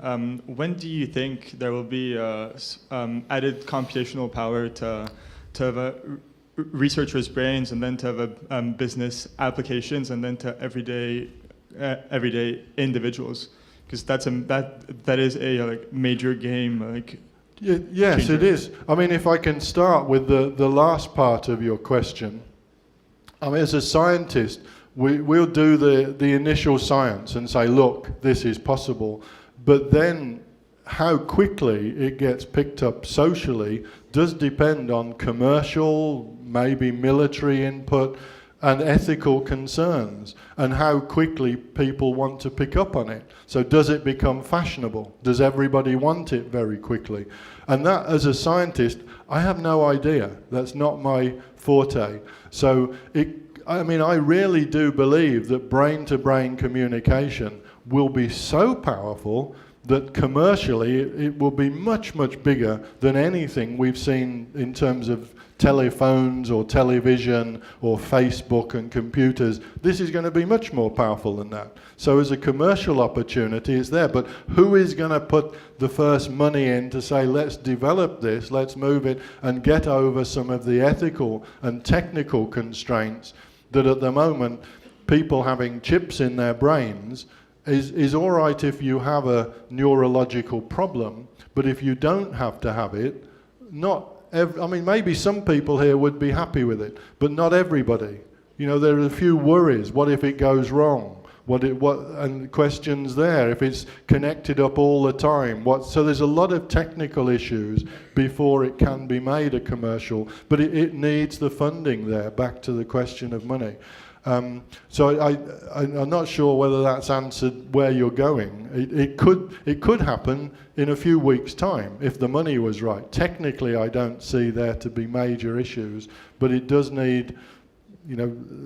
When do you think there will be added computational power to have researchers' brains, and then to have business applications, and then to everyday individuals? Because that is a major game. Yes, changer. It is. I mean, if I can start with the last part of your question. I mean, as a scientist, we'll do the initial science and say, look, this is possible. But then how quickly it gets picked up socially does depend on commercial, maybe military input, and ethical concerns, and how quickly people want to pick up on it. So does it become fashionable? Does everybody want it very quickly? And that, as a scientist, I have no idea. That's not my forte. So I really do believe that brain-to-brain communication will be so powerful that commercially it will be much, much bigger than anything we've seen in terms of telephones or television or Facebook and computers. This is going to be much more powerful than that. So as a commercial opportunity, it's there. But who is going to put the first money in to say, let's develop this, let's move it, and get over some of the ethical and technical constraints that at the moment, people having chips in their brains is all right if you have a neurological problem, but if you don't have to have it, maybe some people here would be happy with it, but not everybody. There are a few worries. What if it goes wrong? And questions there, if it's connected up all the time. So there's a lot of technical issues before it can be made a commercial, but it needs the funding there, back to the question of money. So I'm not sure whether that's answered where you're going. It could happen in a few weeks' time if the money was right. Technically, I don't see there to be major issues, but it does need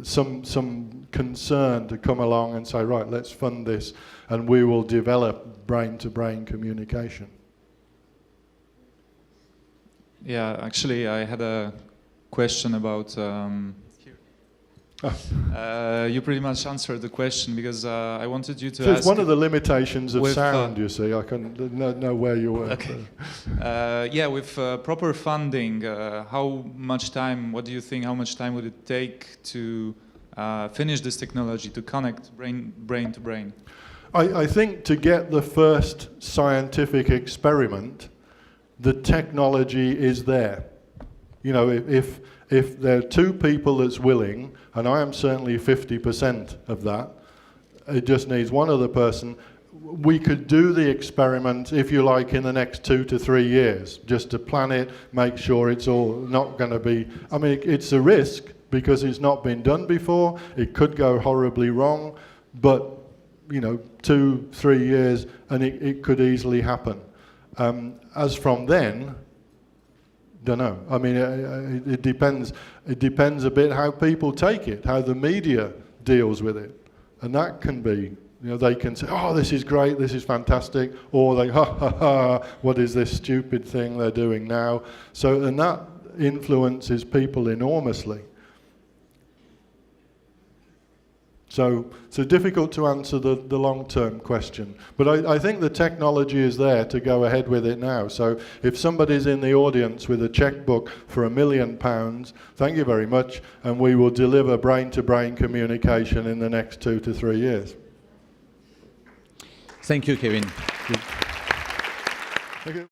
some concern to come along and say, right, let's fund this, and we will develop brain-to-brain communication. Yeah, actually, I had a question about You pretty much answered the question because I wanted you to so ask. it's one of the limitations of with, sound, you see. I can know where you were. Okay. Yeah, with proper funding, how much time, what do you think, how much time would it take to finish this technology, to connect brain to brain? I think to get the first scientific experiment, the technology is there. You know, if there are two people that's willing, and I am certainly 50% of that, it just needs one other person. We could do the experiment, if you like, in the next 2 to 3 years, just to plan it, make sure it's all not going to be, I mean, it's a risk because it's not been done before. It could go horribly wrong, but, you know, 2, 3 years, and it could easily happen. As from then, don't know. I mean, it depends. It depends a bit how people take it, how the media deals with it, and that can be. You know, they can say, "Oh, this is great. This is fantastic," or they, "Ha ha ha! What is this stupid thing they're doing now?" So, and that influences people enormously. So difficult to answer the long-term question. But I think the technology is there to go ahead with it now. So if somebody's in the audience with a checkbook for £1 million, thank you very much, and we will deliver brain-to-brain communication in the next 2 to 3 years. Thank you, Kevin. Thank you.